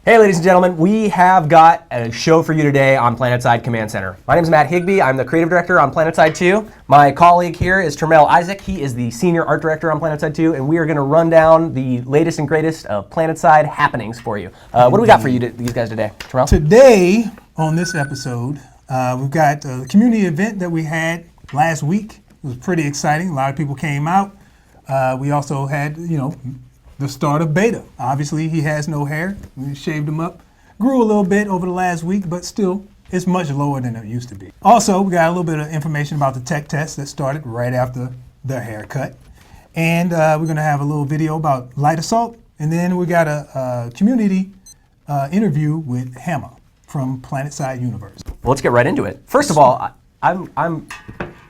Hey ladies and gentlemen, we have got a show for you today on PlanetSide Command Center. My name is Matt Higby, I'm the creative director on PlanetSide 2. My colleague here is Tramell Isaac, he is the senior art director on PlanetSide 2, and we are going to run down the latest and greatest of PlanetSide happenings for you. What do we got for you, these guys today? Tramell? Today, on this episode, we've got the community event that we had last week. It was pretty exciting, a lot of people came out. We also had, the start of beta. Obviously, he has no hair. We shaved him up. Grew a little bit over the last week, but still, it's much lower than it used to be. Also, we got a little bit of information about the tech test that started right after the haircut. And we're going to have a little video about light assault. And then we got a community interview with Hammer from PlanetSide Universe. Well, let's get right into it. First of all,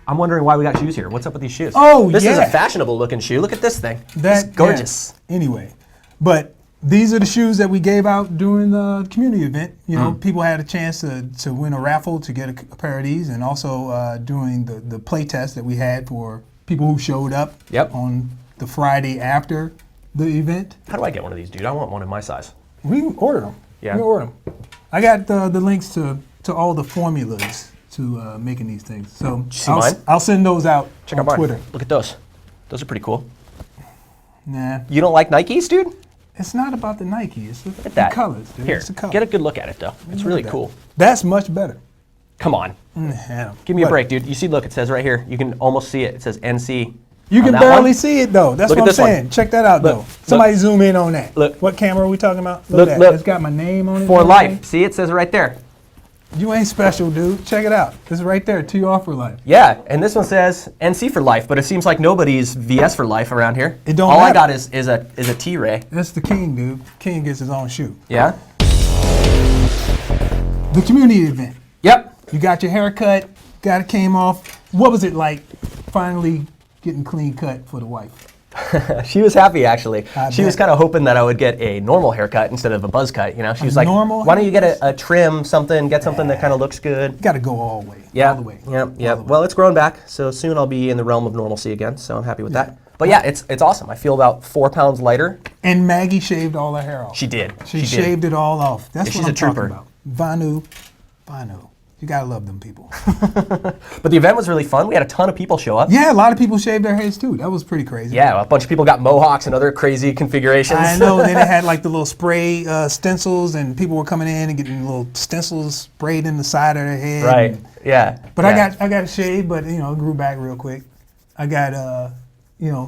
I'm wondering why we got shoes here. What's up with these shoes? Oh, this is a fashionable looking shoe. Look at this thing. That's gorgeous. Yeah. Anyway, but these are the shoes that we gave out during the community event. People had a chance to win a raffle to get a pair of these, and also during the play test that we had for people who showed up on the Friday after the event. How do I get one of these, dude? I want one in my size. We can order them. Yeah. We can order them. I got the links to all the formulas to making these things. So I'll send those out on Twitter. Look at those. Those are pretty cool. Nah. You don't like Nikes, dude? It's not about the Nike. It's the colors, dude. Here, it's the color. Get a good look at it, though. It's really cool. That's much better. Come on. Give me a break, dude. You see, look, it says right here. You can almost see it. It says NC. You can barely see it, though. That's what I'm saying. Check that out, though. Somebody zoom in on that. Look. What camera are we talking about? Look at that. It's got my name on it. For life. See, it says it right there. You ain't special, dude. Check it out. It's right there. TR for life. Yeah, and this one says NC for life, but it seems like nobody's VS for life around here. It don't All matter. I got is a T-Ray. That's the king, dude. King gets his own shoe. Yeah? The community event. Yep. You got your haircut, came off. What was it like finally getting clean cut for the wife? She was happy, actually. She was bet. kind of hoping that I would get a normal haircut instead of a buzz cut. She was like, normal why don't you get a trim, something, get something that kind of looks good. You got to go all the way. Yeah. All the way. Yeah. Well, it's growing back, so soon I'll be in the realm of normalcy again, so I'm happy with that. But yeah, it's awesome. I feel about 4 pounds lighter. And Maggie shaved all her hair off. She did. She shaved it all off. That's what I'm talking about. Vanu. You gotta love them people. But the event was really fun. We had a ton of people show up. Yeah, a lot of people shaved their heads too. That was pretty crazy. Yeah, a bunch of people got mohawks and other crazy configurations. I know. Then they had like the little spray stencils, and people were coming in and getting little stencils sprayed in the side of their head. Right. Yeah. But I got a shave, but it grew back real quick. I got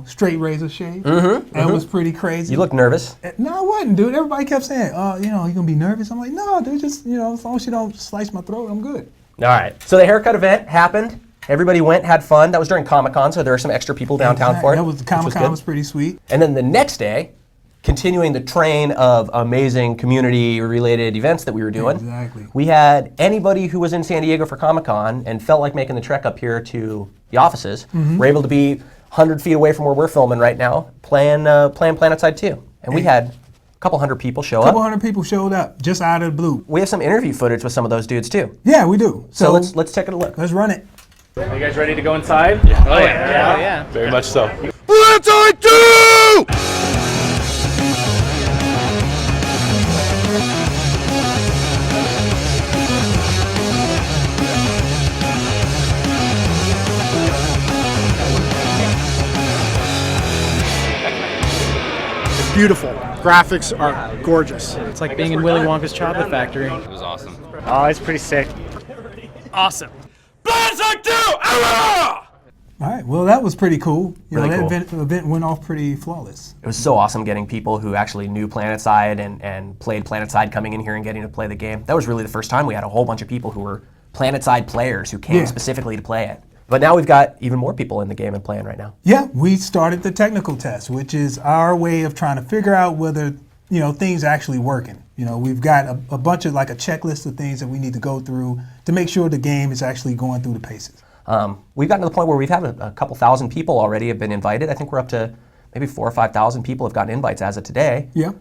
straight razor shave. That was pretty crazy. You look nervous. No, I wasn't, dude. Everybody kept saying, you gonna be nervous? I'm like, no, dude, just, as long as you don't slice my throat, I'm good. All right. So the haircut event happened. Everybody went, had fun. That was during Comic-Con, so there were some extra people downtown for it. That was the Comic-Con was pretty sweet. And then the next day, continuing the train of amazing community-related events that we were doing, exactly. We had anybody who was in San Diego for Comic-Con and felt like making the trek up here to the offices, were able to be 100 feet away from where we're filming right now, playing PlanetSide 2. And we had a couple hundred people show up. A couple hundred people showed up, just out of the blue. We have some interview footage with some of those dudes too. Yeah, we do. So let's take a look. Let's run it. Are you guys ready to go inside? Yeah. Oh yeah. Very much so. PlanetSide 2! Beautiful. Graphics are gorgeous. It's like being in Willy Wonka's chocolate factory. It was awesome. Oh, it's pretty sick. Awesome. PlanetSide 2! Ah! All right. Well, that was pretty cool. Really cool. That event went off pretty flawless. It was so awesome getting people who actually knew PlanetSide and played PlanetSide coming in here and getting to play the game. That was really the first time we had a whole bunch of people who were PlanetSide players who came specifically to play it. But now we've got even more people in the game and playing right now. Yeah, we started the technical test, which is our way of trying to figure out whether things are actually working. We've got a bunch of like a checklist of things that we need to go through to make sure the game is actually going through the paces. We've gotten to the point where we've had a couple thousand people already have been invited. I think we're up to maybe 4,000 or 5,000 people have gotten invites as of today. Yeah.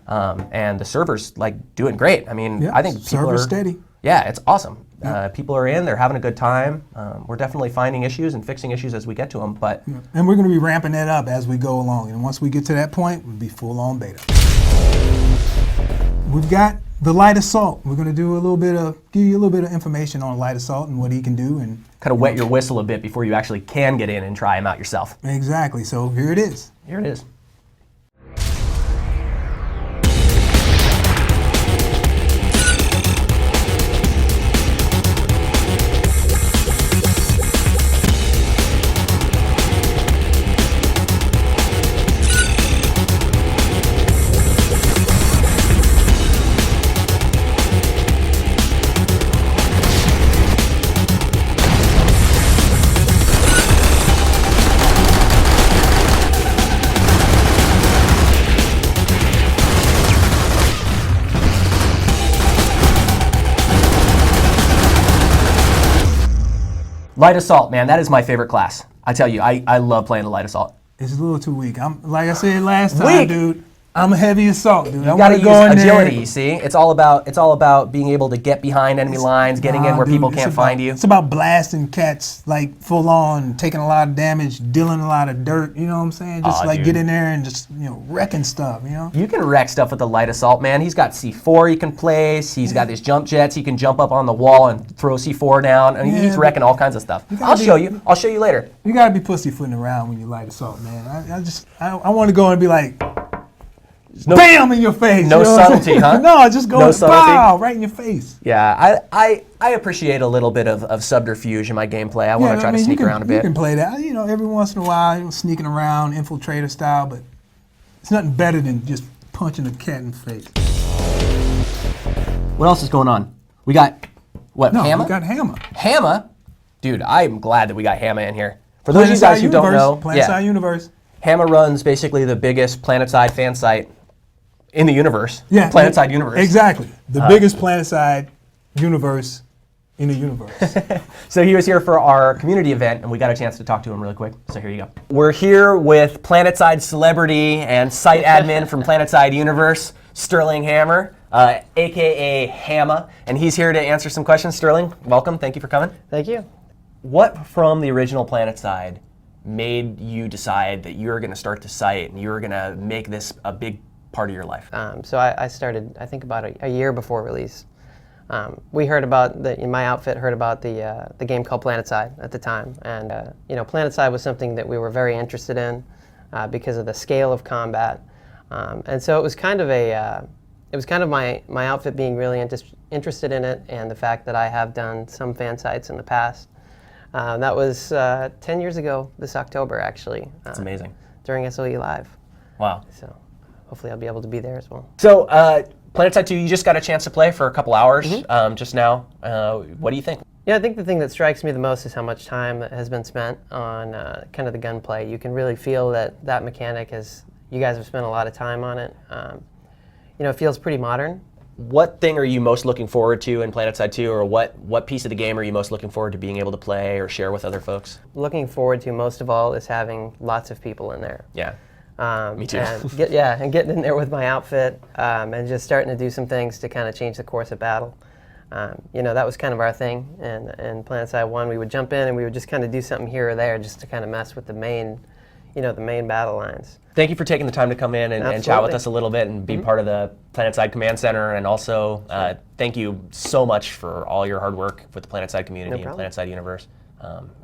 And the server's doing great. I mean, I think people server's steady. Yeah, it's awesome. People are in, they're having a good time. We're definitely finding issues and fixing issues as we get to them. But And we're going to be ramping that up as we go along. And once we get to that point, we'll be full on beta. We've got the light assault. We're going to do give you a little bit of information on light assault and what he can do. And Kind of wet your whistle a bit before you actually can get in and try him out yourself. exactly. So here it is. Here it is. Light Assault, man, that is my favorite class. I tell you, I love playing the Light Assault. It's a little too weak. I'm like I said last time, Weak? dude. I'm a heavy assault, dude. You gotta use agility, you see? It's all about being able to get behind enemy lines, getting in where people can't find you. It's about blasting cats, like full on, taking a lot of damage, dealing a lot of dirt. You know what I'm saying? Just Aw, dude. get in there and just wrecking stuff. You can wreck stuff with the Light Assault, man. He's got C4 he can place. He's got these jump jets. He can jump up on the wall and throw C4 down. I mean, Yeah, he's wrecking all kinds of stuff. I'll show you later. You gotta be pussyfooting around when you light assault, man. I want to go and be like. Bam in your face. No you know what I'm subtlety, saying? huh? No, just go No and subtlety? pow, right in your face. Yeah, I appreciate a little bit of subterfuge in my gameplay. I want to try to sneak around a bit. You can play that, every once in a while, sneaking around, infiltrator style, but it's nothing better than just punching a cat in the face. What else is going on? We got, Hammer? We got Hammer. Hammer? Dude, I'm glad that we got Hammer in here. For those of you guys who don't know, PlanetSide Universe. Hammer runs basically the biggest PlanetSide fan site in the universe. Yeah, PlanetSide Universe. Exactly. The biggest PlanetSide universe in the universe. So he was here for our community event, and we got a chance to talk to him really quick. So here you go. We're here with PlanetSide celebrity and site admin from PlanetSide Universe, Sterling Hammer, aka Hammer, and he's here to answer some questions. Sterling, welcome. Thank you for coming. Thank you. What from the original PlanetSide made you decide that you were going to start the site and you were going to make this a big part of your life? So I started, I think, about a year before release. We heard about, my outfit heard about the game called PlanetSide at the time. And, PlanetSide was something that we were very interested in because of the scale of combat. And so it was kind of my outfit being really interested in it, and the fact that I have done some fan sites in the past. That was 10 years ago this October, actually. That's amazing. During SOE Live. Wow. So hopefully I'll be able to be there as well. So PlanetSide 2, you just got a chance to play for a couple hours just now. What do you think? Yeah, I think the thing that strikes me the most is how much time has been spent on kind of the gunplay. You can really feel that mechanic you guys have spent a lot of time on it. It feels pretty modern. What thing are you most looking forward to in PlanetSide 2, or what piece of the game are you most looking forward to being able to play or share with other folks? Looking forward to most of all is having lots of people in there. Yeah. Me too. And getting in there with my outfit and just starting to do some things to kind of change the course of battle. That was kind of our thing. And in PlanetSide 1, we would jump in and we would just kind of do something here or there just to kind of mess with the main battle lines. Thank you for taking the time to come in and chat with Absolutely. us a little bit and be part of the PlanetSide Command Center. And also, thank you so much for all your hard work with the PlanetSide community and PlanetSide Universe,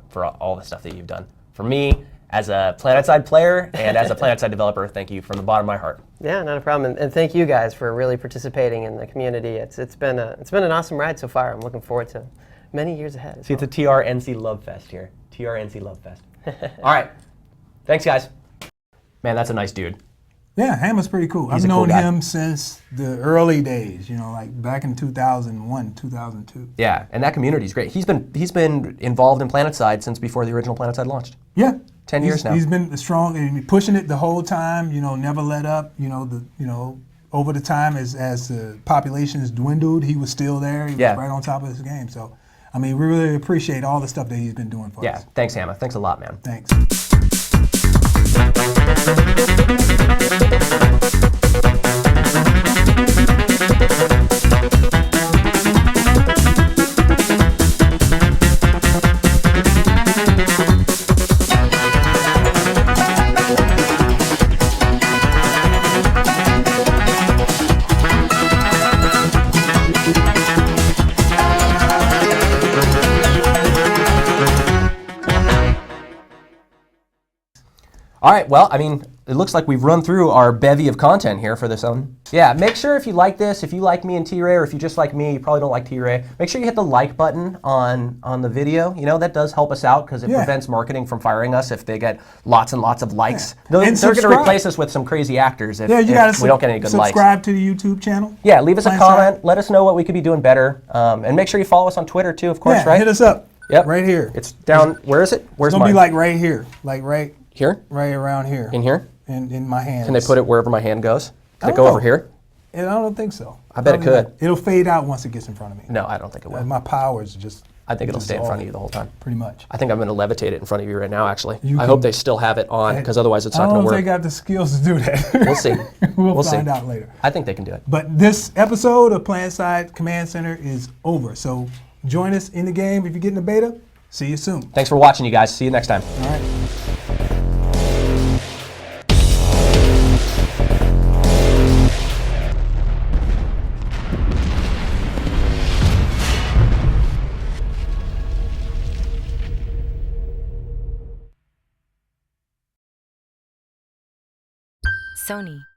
for all the stuff that you've done. For me, as a PlanetSide player and as a PlanetSide developer, thank you from the bottom of my heart. Yeah, not a problem. And thank you guys for really participating in the community. It's been an awesome ride so far. I'm looking forward to many years ahead. See, it's a TRNC Love Fest here. TRNC Love Fest. All right. Thanks, guys. Man, that's a nice dude. Yeah, Hammer's pretty cool. He's I've a cool known guy. him since the early days, like back in 2001, 2002. Yeah, and that community's great. He's been involved in PlanetSide since before the original PlanetSide launched. Yeah. 10 years now. He's been strong and pushing it the whole time, never let up, over the time as the population has dwindled, he was still there. He was right on top of his game. So, we really appreciate all the stuff that he's been doing for us. Yeah, thanks, Hammer. Thanks a lot, man. Thanks. All right, well, I mean, it looks like we've run through our bevy of content here for this one. Yeah, make sure if you like this, if you like me and T-Ray, or if you just like me, you probably don't like T-Ray, make sure you hit the like button on the video. You know, that does help us out because it prevents marketing from firing us if they get lots and lots of likes. They're going to replace us with some crazy actors if, if we don't get any good likes. Subscribe to the YouTube channel. Yeah, leave us a comment. Let us know what we could be doing better. And make sure you follow us on Twitter too, of course, right? Hit us up. Yep. Right here. It's down, where is it? Where's it's mine? going to be like right here. Like right here? Right around here. In here? In my hands. Can they put it wherever my hand goes? Can it go over here? I don't think so. I bet it could. It'll fade out once it gets in front of me. No, I don't think it will. My powers just... I think it'll stay in front of you the whole time. Pretty much. I think I'm going to levitate it in front of you right now, actually. I hope they still have it on, because otherwise it's not going to work. I don't know if they got the skills to do that. We'll see. we'll find out later. I think they can do it. But this episode of PlanetSide Command Center is over. So join us in the game if you get in the beta. See you soon. Thanks for watching, you guys. See you next time. All right. Sony.